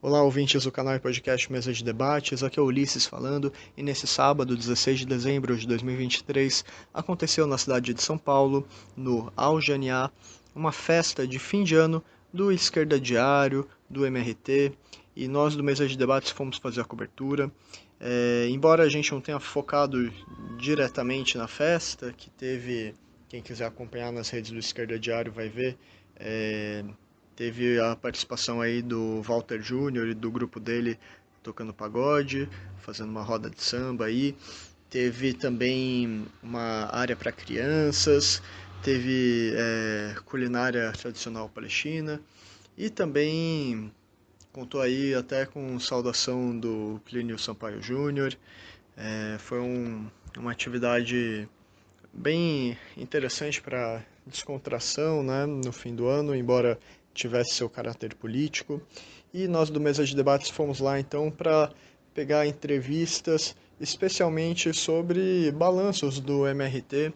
Olá, ouvintes do canal e podcast Mesa de Debates, aqui é o Ulisses falando, e nesse sábado, 16 de dezembro de 2023, aconteceu na cidade de São Paulo, no Aljaniá, uma festa de fim de ano do Esquerda Diário, do MRT, e nós do Mesa de Debates fomos fazer a cobertura. Embora a gente não tenha focado diretamente na festa, que teve, quem quiser acompanhar nas redes do Esquerda Diário vai ver, teve a participação aí do Walter Júnior e do grupo dele tocando pagode, fazendo uma roda de samba aí. Teve também uma área para crianças, teve culinária tradicional palestina e também contou aí até com saudação do Plínio Sampaio Júnior. Foi uma atividade bem interessante para descontração, né, no fim do ano, embora tivesse seu caráter político. E nós do Mesa de Debates fomos lá então para pegar entrevistas, especialmente sobre balanços do MRT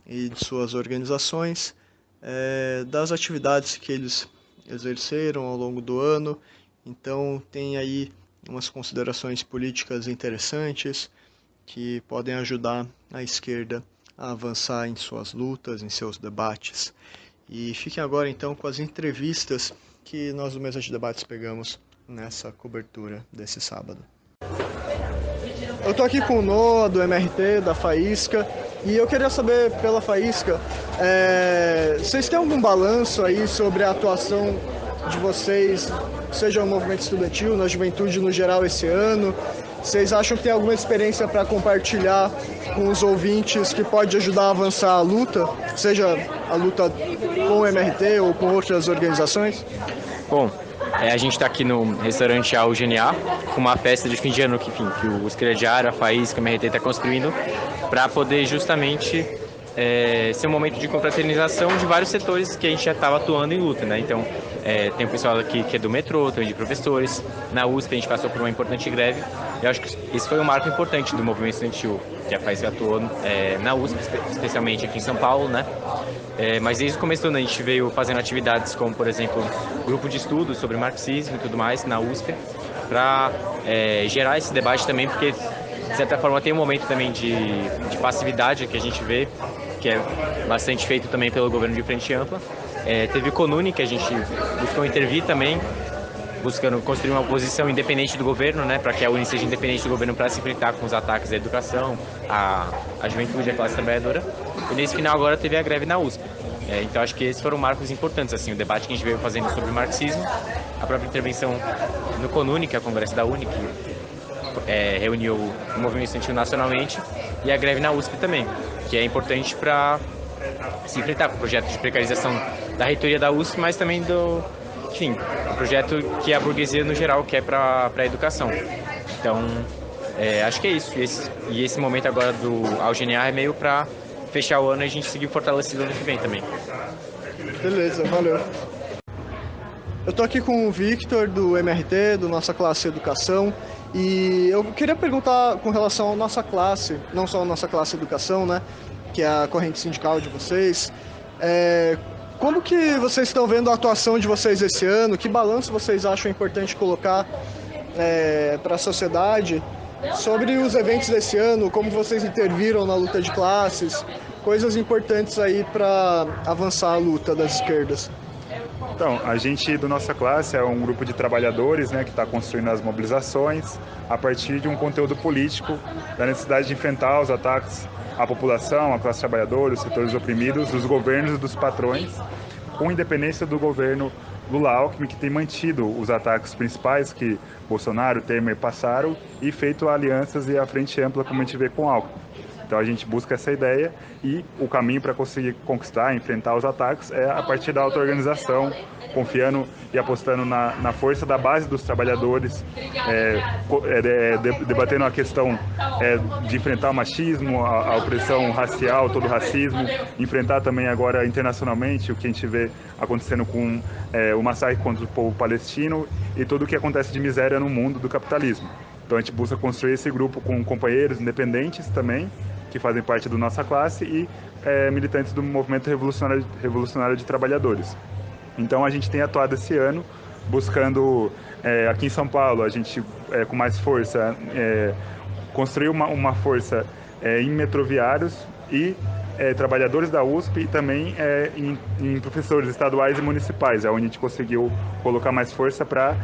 e de suas organizações, das atividades que eles exerceram ao longo do ano. Então tem aí umas considerações políticas interessantes que podem ajudar a esquerda a avançar em suas lutas, em seus debates. E fiquem agora então com as entrevistas que nós do Mesa de Debates pegamos nessa cobertura desse sábado. Eu estou aqui com o Noah, do MRT, da Faísca, e eu queria saber pela Faísca, vocês têm algum balanço aí sobre a atuação de vocês, seja no movimento estudantil, na juventude no geral esse ano? Vocês acham que tem alguma experiência para compartilhar com os ouvintes que pode ajudar a avançar a luta, seja a luta com o MRT ou com outras organizações? Bom, a gente está aqui no restaurante Aljaniá, com uma festa de fim de ano que o Esquerda Diário, a Faísca, o MRT está construindo, para poder justamente ser um momento de confraternização de vários setores que a gente já estava atuando em luta, né? Então, tem o pessoal aqui que é do metrô, também de professores. Na USP a gente passou por uma importante greve. Eu acho que esse foi um marco importante do movimento estudantil, que a Faísca atuou na USP, especialmente aqui em São Paulo, né? Mas desde o começo do ano a gente veio fazendo atividades como, por exemplo, grupo de estudos sobre marxismo e tudo mais na USP, para gerar esse debate também, porque de certa forma tem um momento também de passividade que a gente vê, que é bastante feito também pelo governo de frente ampla. Teve o CONUNE, que a gente buscou intervir também, buscando construir uma posição independente do governo, né, para que a UNE seja independente do governo para se enfrentar com os ataques à educação, à juventude, à classe trabalhadora. E nesse final agora teve a greve na USP. Então acho que esses foram marcos importantes, assim, o debate que a gente veio fazendo sobre o marxismo, a própria intervenção no CONUNE, que é o Congresso da UNE, que reuniu o movimento estudantil nacionalmente, e a greve na USP também, que é importante para se enfrentar com o projeto de precarização da reitoria da USP, mas também do projeto que a burguesia no geral quer para a educação. Então, acho que é isso. E esse momento agora do Aljaniá é meio para fechar o ano e a gente seguir fortalecido ano que vem também. Beleza, valeu. Eu tô aqui com o Victor, do MRT, do Nossa Classe Educação, e eu queria perguntar com relação à nossa classe, não só a Nossa Classe Educação, né, que é a corrente sindical de vocês. Como que vocês estão vendo a atuação de vocês esse ano? Que balanço vocês acham importante colocar para a sociedade sobre os eventos desse ano? Como vocês interviram na luta de classes? Coisas importantes aí para avançar a luta das esquerdas. Então, a gente do Nossa Classe é um grupo de trabalhadores, né, que está construindo as mobilizações a partir de um conteúdo político da necessidade de enfrentar os ataques à população, à classe trabalhadora, os setores oprimidos, dos governos e dos patrões, com independência do governo Lula-Alckmin, que tem mantido os ataques principais que Bolsonaro e Temer passaram e feito alianças e a frente ampla, como a gente vê com Alckmin. Então a gente busca essa ideia e o caminho para conseguir conquistar, enfrentar os ataques é a partir da auto-organização, confiando e apostando na força da base dos trabalhadores, debatendo a questão de enfrentar o machismo, a opressão racial, todo o racismo, enfrentar também agora internacionalmente o que a gente vê acontecendo com o massacre contra o povo palestino e tudo o que acontece de miséria no mundo do capitalismo. Então a gente busca construir esse grupo com companheiros independentes também, que fazem parte da nossa classe, e militantes do movimento revolucionário de trabalhadores. Então a gente tem atuado esse ano buscando, aqui em São Paulo, a gente, com mais força, construir uma força em metroviários e trabalhadores da USP e também em professores estaduais e municipais, onde a gente conseguiu colocar mais força para,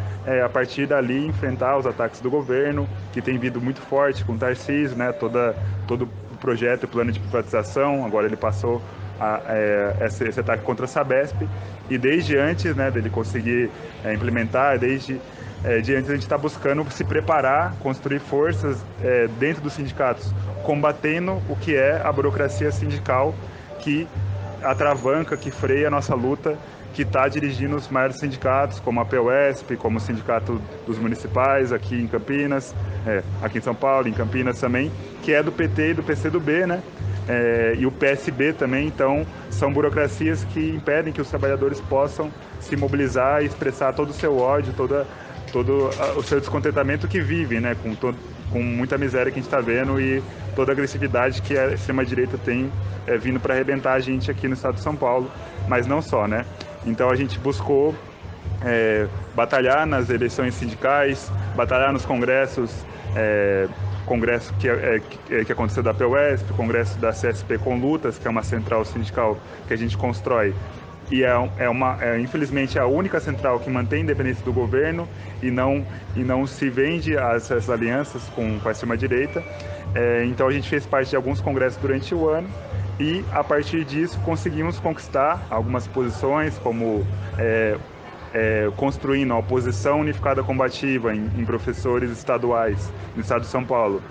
a partir dali, enfrentar os ataques do governo, que tem vindo muito forte com o Tarcísio, né, todo o projeto e plano de privatização. Agora ele passou esse ataque contra a Sabesp, e desde antes, né, dele conseguir implementar, desde antes a gente está buscando se preparar, construir forças dentro dos sindicatos, combatendo o que é a burocracia sindical que atravanca, que freia a nossa luta, que está dirigindo os maiores sindicatos, como a PUESP, como o Sindicato dos Municipais aqui em Campinas, aqui em São Paulo, em Campinas também, que é do PT e do PCdoB, né? E o PSB também. Então são burocracias que impedem que os trabalhadores possam se mobilizar e expressar todo o seu ódio, todo o seu descontentamento que vivem, né, com muita miséria que a gente está vendo e toda a agressividade que a extrema-direita tem vindo para arrebentar a gente aqui no estado de São Paulo, mas não só, né? Então a gente buscou batalhar nas eleições sindicais, batalhar nos congressos, congresso que aconteceu da PUESP, congresso da CSP com Lutas, que é uma central sindical que a gente constrói, e infelizmente a única central que mantém a independência do governo e não se vende a essas alianças com a extrema-direita. Então a gente fez parte de alguns congressos durante o ano e, a partir disso, conseguimos conquistar algumas posições, como construindo a oposição unificada combativa em professores estaduais no estado de São Paulo.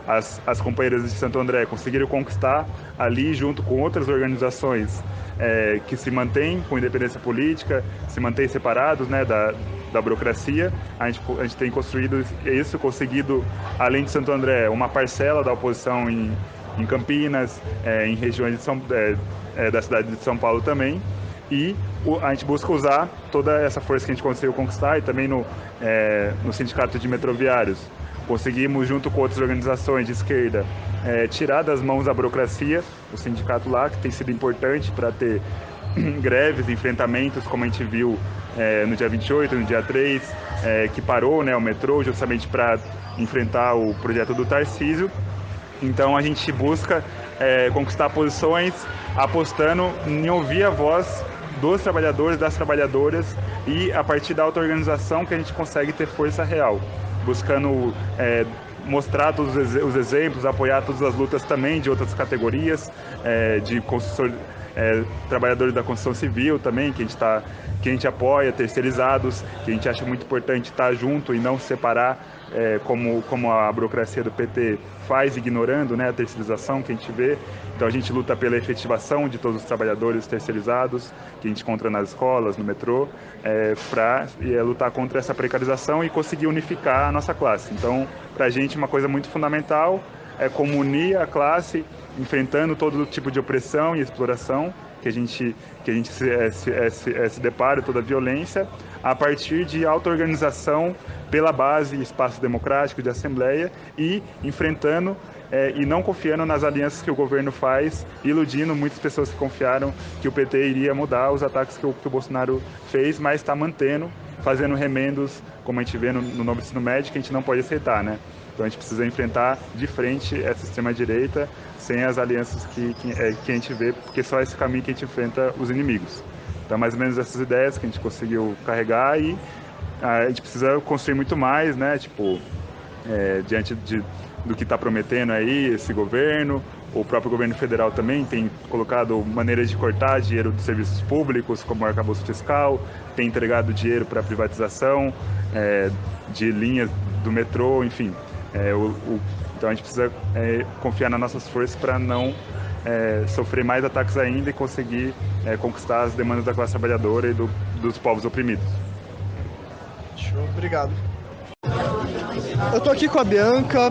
As companheiras de Santo André conseguiram conquistar ali, junto com outras organizações que se mantêm com independência política, se mantêm separados, né, da burocracia. A gente tem construído isso, conseguido, além de Santo André, uma parcela da oposição em Campinas, em regiões da cidade de São Paulo também. E a gente busca usar toda essa força que a gente conseguiu conquistar, e também no Sindicato de Metroviários conseguimos, junto com outras organizações de esquerda, tirar das mãos da burocracia o sindicato lá, que tem sido importante para ter greves, enfrentamentos, como a gente viu no dia 28, no dia 3, que parou, né, o metrô, justamente para enfrentar o projeto do Tarcísio. Então a gente busca conquistar posições, apostando em ouvir a voz dos trabalhadores, das trabalhadoras, e a partir da auto-organização que a gente consegue ter força real, buscando mostrar todos os exemplos, apoiar todas as lutas também de outras categorias, de trabalhadores da construção civil também, que a gente apoia, terceirizados, que a gente acha muito importante estar junto e não separar, como a burocracia do PT faz, ignorando, né, a terceirização que a gente vê. Então a gente luta pela efetivação de todos os trabalhadores terceirizados que a gente encontra nas escolas, no metrô, para lutar contra essa precarização e conseguir unificar a nossa classe. Então, para a gente, uma coisa muito fundamental é como unir a classe, enfrentando todo tipo de opressão e exploração que a gente se depara, toda a violência, a partir de auto-organização pela base, espaço democrático de assembleia, e enfrentando e não confiando nas alianças que o governo faz, iludindo muitas pessoas que confiaram que o PT iria mudar os ataques que o Bolsonaro fez, mas está mantendo, fazendo remendos, como a gente vê no novo ensino médio, que a gente não pode aceitar, né? Então a gente precisa enfrentar de frente essa extrema-direita, sem as alianças que a gente vê, porque só esse caminho que a gente enfrenta os inimigos. Então, mais ou menos essas ideias que a gente conseguiu carregar, e a gente precisa construir muito mais, né? Tipo, diante do que está prometendo aí esse governo. O próprio governo federal também tem colocado maneiras de cortar dinheiro dos serviços públicos, como o arcabouço fiscal, tem entregado dinheiro para privatização de linhas do metrô, enfim. Então a gente precisa confiar nas nossas forças para não sofrer mais ataques ainda e conseguir conquistar as demandas da classe trabalhadora e dos povos oprimidos. Show, obrigado. Eu estou aqui com a Bianca,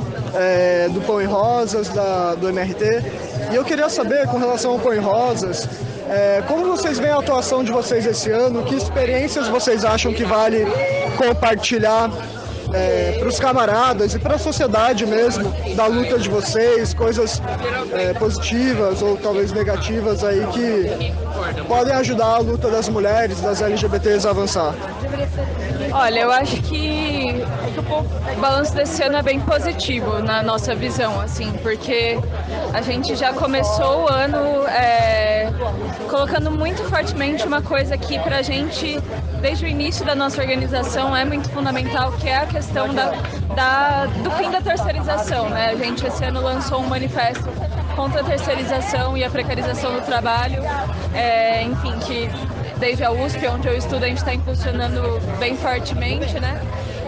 do Pão e Rosas, do MRT, e eu queria saber, com relação ao Pão e Rosas, como vocês veem a atuação de vocês esse ano, que experiências vocês acham que vale compartilhar para os camaradas e para a sociedade mesmo da luta de vocês, coisas positivas ou talvez negativas aí que podem ajudar a luta das mulheres, das LGBTs a avançar? Olha, eu acho que o balanço desse ano é bem positivo na nossa visão, assim, porque a gente já começou o ano colocando muito fortemente uma coisa que pra gente, desde o início da nossa organização, é muito fundamental, que é a questão do fim da terceirização, né? A gente esse ano lançou um manifesto contra a terceirização e a precarização do trabalho, enfim, que desde a USP, onde eu estudo, a gente está impulsionando bem fortemente, né?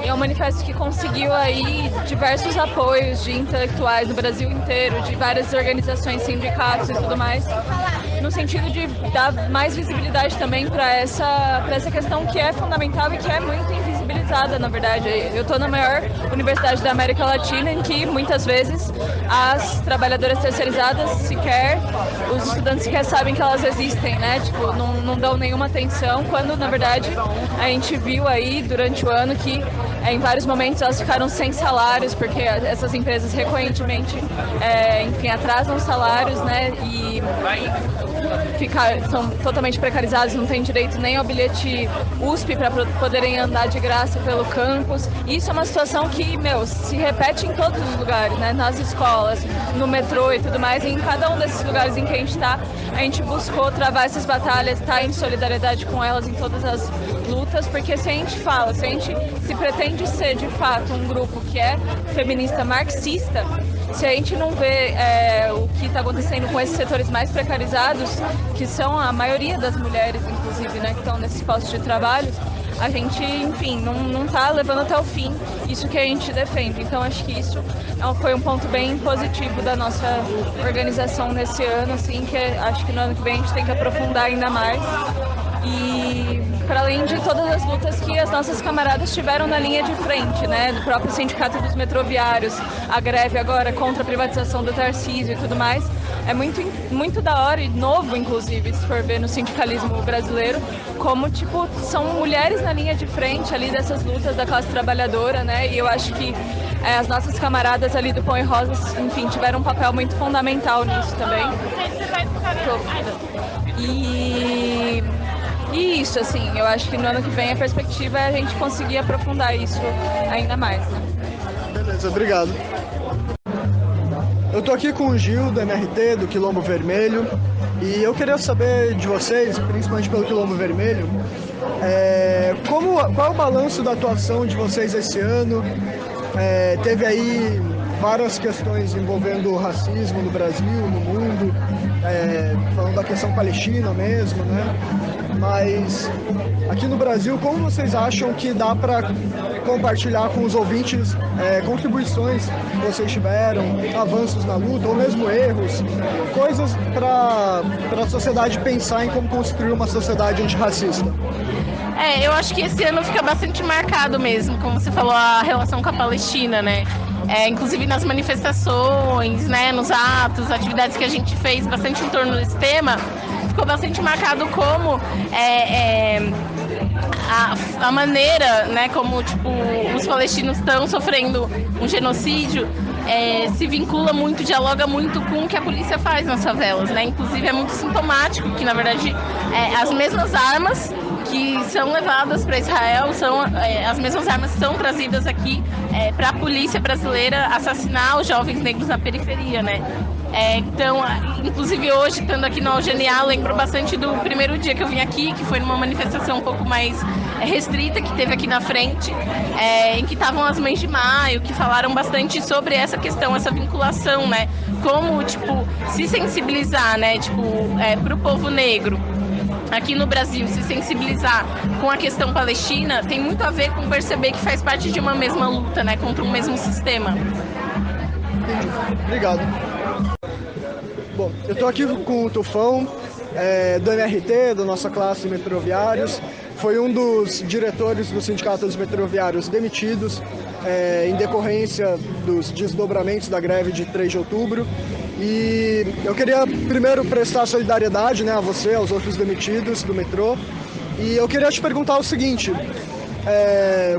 E é um manifesto que conseguiu aí diversos apoios de intelectuais do Brasil inteiro, de várias organizações, sindicatos e tudo mais, no sentido de dar mais visibilidade também para essa questão que é fundamental e que é muito invisibilizada, na verdade. Eu estou na maior universidade da América Latina, em que muitas vezes as trabalhadoras terceirizadas os estudantes sequer sabem que elas existem, né? Tipo, não dão nenhuma atenção, quando na verdade a gente viu aí durante o ano que em vários momentos elas ficaram sem salários, porque essas empresas recorrentemente, enfim, atrasam salários, né? E são totalmente precarizados, não têm direito nem ao bilhete USP para poderem andar de graça pelo campus. Isso é uma situação que, se repete em todos os lugares, né? Nas escolas, no metrô e tudo mais. E em cada um desses lugares em que a gente buscou travar essas batalhas, estar em solidariedade com elas em todas as lutas, porque se a gente se pretende ser de fato um grupo que é feminista marxista, se a gente não vê o que está acontecendo com esses setores mais precarizados, que são a maioria das mulheres, inclusive, né, que estão nesses postos de trabalho, a gente, enfim, não está levando até o fim isso que a gente defende. Então, acho que isso foi um ponto bem positivo da nossa organização nesse ano, assim, que acho que no ano que vem a gente tem que aprofundar ainda mais. E para além de todas as lutas que as nossas camaradas tiveram na linha de frente, né, do próprio Sindicato dos Metroviários, a greve agora contra a privatização do Tarcísio e tudo mais, é muito da hora e novo, inclusive, se for ver no sindicalismo brasileiro, como, são mulheres na linha de frente ali dessas lutas da classe trabalhadora, né, e eu acho que as nossas camaradas ali do Pão e Rosas, enfim, tiveram um papel muito fundamental nisso também. E isso, assim, eu acho que no ano que vem a perspectiva é a gente conseguir aprofundar isso ainda mais, né? Beleza, obrigado. Eu tô aqui com o Gil, do MRT, do Quilombo Vermelho, e eu queria saber de vocês, principalmente pelo Quilombo Vermelho, qual é o balanço da atuação de vocês esse ano? Teve aí várias questões envolvendo o racismo no Brasil, no mundo, falando da questão palestina mesmo, né? Mas aqui no Brasil, como vocês acham que dá para compartilhar com os ouvintes contribuições que vocês tiveram, avanços na luta, ou mesmo erros, coisas para a sociedade pensar em como construir uma sociedade antirracista? Eu acho que esse ano fica bastante marcado mesmo, como você falou, a relação com a Palestina, né? Inclusive nas manifestações, né, nos atos, atividades que a gente fez bastante em torno desse tema, ficou bastante marcado como a maneira, né, como os palestinos estão sofrendo um genocídio, se vincula muito, dialoga muito com o que a polícia faz nas favelas, né? Inclusive é muito sintomático que, na verdade, as mesmas armas que são levadas para Israel são as mesmas armas que são trazidas aqui para a polícia brasileira assassinar os jovens negros na periferia, né? Então, inclusive hoje, estando aqui no Algeniá, lembro bastante do primeiro dia que eu vim aqui, que foi numa manifestação um pouco mais restrita que teve aqui na frente, em que estavam as Mães de Maio, que falaram bastante sobre essa questão, essa vinculação, né? Como, se sensibilizar, né? Para o povo negro aqui no Brasil, se sensibilizar com a questão palestina, tem muito a ver com perceber que faz parte de uma mesma luta, né? Contra o mesmo sistema. Entendi. Obrigado. Bom, eu estou aqui com o Tufão, do MRT, da nossa classe Metroviários. Foi um dos diretores do Sindicato dos Metroviários demitidos em decorrência dos desdobramentos da greve de 3 de outubro. E eu queria primeiro prestar solidariedade, né, a você, aos outros demitidos do metrô. E eu queria te perguntar o seguinte: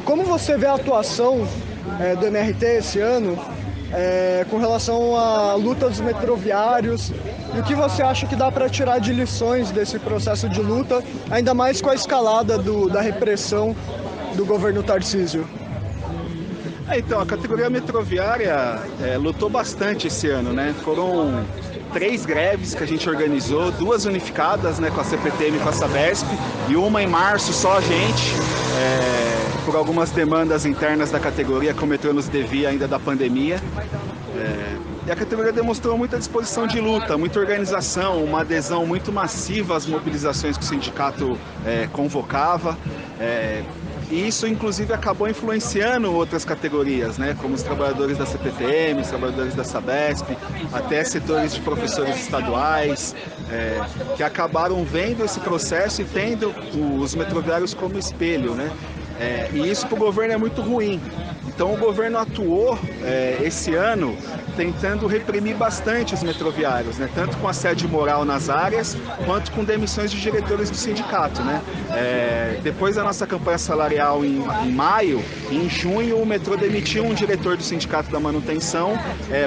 Como você vê a atuação do MRT esse ano com relação à luta dos metroviários, e o que você acha que dá para tirar de lições desse processo de luta, ainda mais com a escalada da repressão do governo Tarcísio? Então, a categoria metroviária lutou bastante esse ano, né? Foram 3 greves que a gente organizou, 2 unificadas, né, com a CPTM e com a Sabesp, e uma em março só a gente, por algumas demandas internas da categoria que o metrô nos devia ainda da pandemia. E a categoria demonstrou muita disposição de luta, muita organização, uma adesão muito massiva às mobilizações que o sindicato convocava. E isso, inclusive, acabou influenciando outras categorias, né, como os trabalhadores da CPTM, os trabalhadores da Sabesp, até setores de professores estaduais, que acabaram vendo esse processo e tendo os metroviários como espelho, né? E isso para o governo é muito ruim. Então o governo atuou esse ano tentando reprimir bastante os metroviários, né? Tanto com assédio moral nas áreas, quanto com demissões de diretores do sindicato, né? Depois da nossa campanha salarial em maio, em junho o metrô demitiu um diretor do sindicato da manutenção,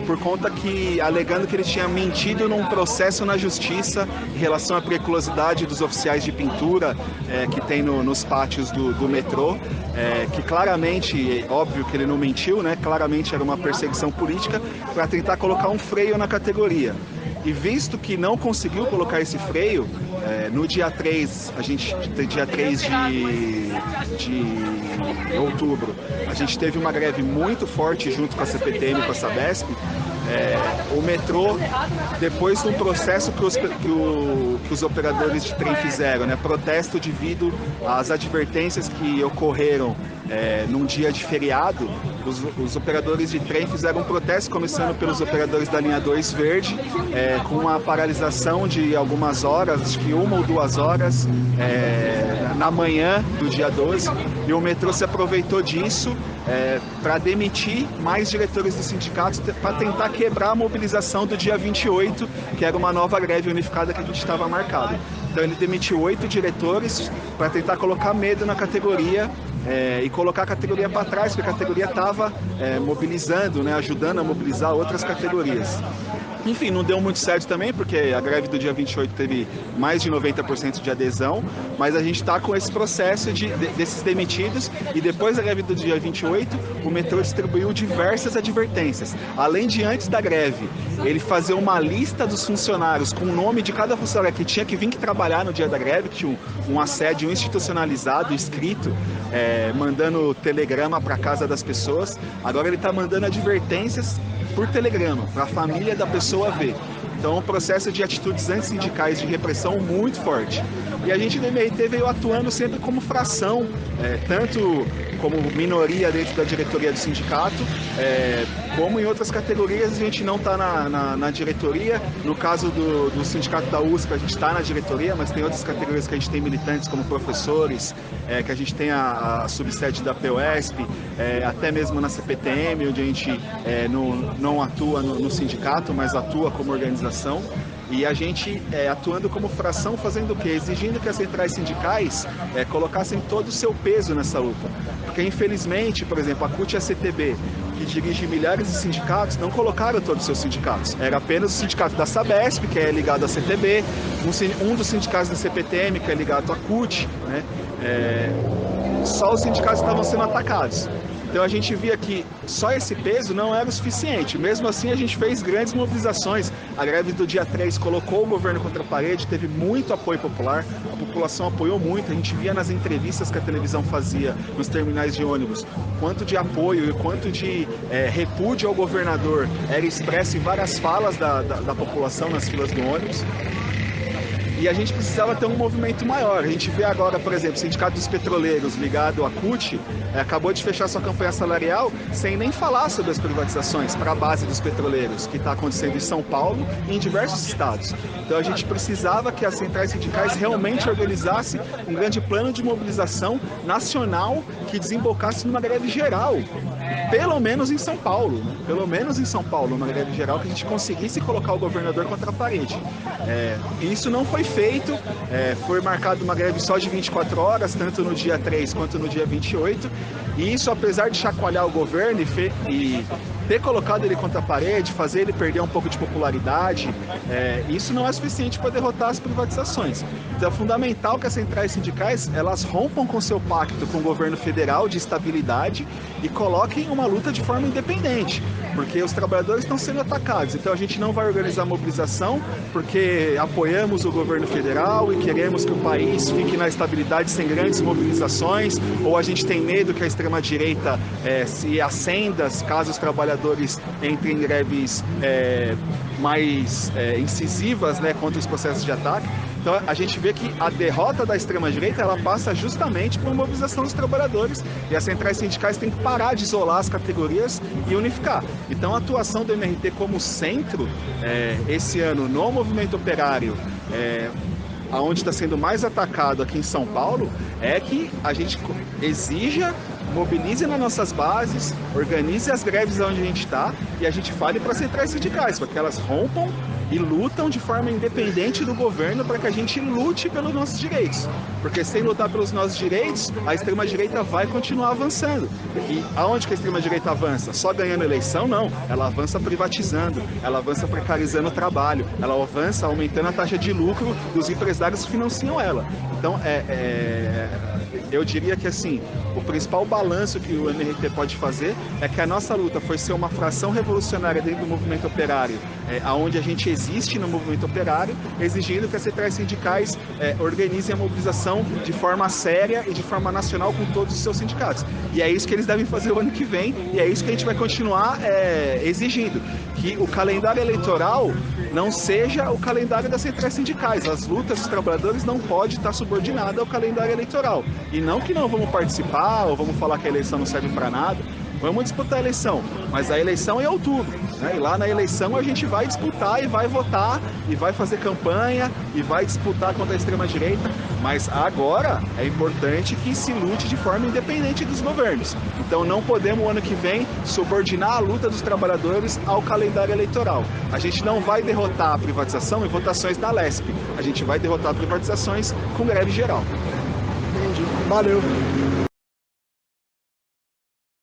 por conta que, alegando que ele tinha mentido num processo na justiça em relação à periculosidade dos oficiais de pintura que tem nos pátios do metrô, que claramente, óbvio que ele não mentiu, né? Claramente era uma perseguição política para tentar colocar um freio na categoria. E visto que não conseguiu colocar esse freio, no dia 3, dia 3 de outubro, a gente teve uma greve muito forte junto com a CPTM e com a Sabesp. O metrô, depois de um processo que os operadores de trem fizeram, né, protesto devido às advertências que ocorreram num dia de feriado, os operadores de trem fizeram um protesto, começando pelos operadores da linha 2 verde, com uma paralisação de algumas horas, acho que 1 ou 2 horas, na manhã do dia 12, e o metrô se aproveitou disso para demitir mais diretores dos sindicatos, para tentar quebrar a mobilização do dia 28, que era uma nova greve unificada que a gente estava marcado. Então ele demitiu 8 diretores para tentar colocar medo na categoria e colocar a categoria para trás, porque a categoria estava mobilizando, né, ajudando a mobilizar outras categorias. Enfim, não deu muito certo também, porque a greve do dia 28 teve mais de 90% de adesão, mas a gente está com esse processo desses demitidos, e depois da greve do dia 28, o metrô distribuiu diversas advertências. Além de, antes da greve, ele fazer uma lista dos funcionários com o nome de cada funcionário que tinha que vir trabalhar no dia da greve, que tinha um assédio institucionalizado, escrito, mandando telegrama para casa das pessoas. Agora ele está mandando advertências por telegrama, para a família da pessoa ver. Então, um processo de atitudes antissindicais de repressão muito forte. E a gente do MRT veio atuando sempre como fração, tanto como minoria dentro da diretoria do sindicato, como em outras categorias a gente não está na diretoria. No caso do sindicato da USP, a gente está na diretoria, mas tem outras categorias que a gente tem militantes, como professores, que a gente tem a subsede da POSP, até mesmo na CPTM, onde a gente não atua no sindicato, mas atua como organização. E a gente atuando como fração, fazendo o quê? Exigindo que as centrais sindicais colocassem todo o seu peso nessa luta. Porque, infelizmente, por exemplo, a CUT e a CTB, que dirige milhares de sindicatos, não colocaram todos os seus sindicatos. Era apenas o sindicato da Sabesp, que é ligado à CTB, um dos sindicatos da CPTM, que é ligado à CUT, né? Só os sindicatos estavam sendo atacados. Então a gente via que só esse peso não era o suficiente. Mesmo assim, a gente fez grandes mobilizações. A greve do dia 3 colocou o governo contra a parede, teve muito apoio popular, a população apoiou muito. A gente via nas entrevistas que a televisão fazia nos terminais de ônibus quanto de apoio e quanto de repúdio ao governador era expresso em várias falas da população nas filas do ônibus. E a gente precisava ter um movimento maior. A gente vê agora, por exemplo, o Sindicato dos Petroleiros ligado à CUT acabou de fechar sua campanha salarial sem nem falar sobre as privatizações para a base dos petroleiros, que está acontecendo em São Paulo e em diversos estados. Então a gente precisava que as centrais sindicais realmente organizassem um grande plano de mobilização nacional que desembocasse numa greve geral. Pelo menos em São Paulo, né? Pelo menos em São Paulo, uma greve geral, que a gente conseguisse colocar o governador contra a parede. E isso não foi feito, foi marcada uma greve só de 24 horas, tanto no dia 3 quanto no dia 28, e isso, apesar de chacoalhar o governo e ter colocado ele contra a parede, fazer ele perder um pouco de popularidade, isso não é suficiente para derrotar as privatizações. Então é fundamental que as centrais sindicais elas rompam com seu pacto com o governo federal de estabilidade e coloquem uma luta de forma independente, porque os trabalhadores estão sendo atacados. Então a gente não vai organizar mobilização porque apoiamos o governo federal e queremos que o país fique na estabilidade sem grandes mobilizações, ou a gente tem medo que a extrema-direita se acenda caso os trabalhadores entrem em greves mais incisivas, né, contra os processos de ataque. Então a gente vê que a derrota da extrema-direita ela passa justamente por uma mobilização dos trabalhadores, e as centrais sindicais têm que parar de isolar as categorias e unificar. Então a atuação do MRT como centro, esse ano no movimento operário, aonde está sendo mais atacado aqui em São Paulo, é que a gente exija, mobilize nas nossas bases, organize as greves onde a gente está e a gente fale para as centrais sindicais, para que elas rompam e lutam de forma independente do governo para que a gente lute pelos nossos direitos. Porque sem lutar pelos nossos direitos, a extrema-direita vai continuar avançando. E aonde que a extrema-direita avança? Só ganhando eleição? Não. Ela avança privatizando, ela avança precarizando o trabalho, ela avança aumentando a taxa de lucro dos empresários que financiam ela. Então, eu diria que assim, o principal balanço que o MRT pode fazer é que a nossa luta foi ser uma fração revolucionária dentro do movimento operário, aonde a gente existe no movimento operário, exigindo que as centrais sindicais organizem a mobilização de forma séria e de forma nacional com todos os seus sindicatos. E é isso que eles devem fazer o ano que vem, e é isso que a gente vai continuar exigindo, que o calendário eleitoral não seja o calendário das centrais sindicais. As lutas dos trabalhadores não podem estar subordinadas ao calendário eleitoral. E não que não vamos participar ou vamos falar que a eleição não serve para nada. Vamos disputar a eleição, mas a eleição é em outubro, né? E lá na eleição a gente vai disputar e vai votar e vai fazer campanha e vai disputar contra a extrema-direita, mas agora é importante que se lute de forma independente dos governos. Então não podemos, o ano que vem, subordinar a luta dos trabalhadores ao calendário eleitoral. A gente não vai derrotar a privatização em votações da LESP, a gente vai derrotar privatizações com greve geral. Entendi. Valeu.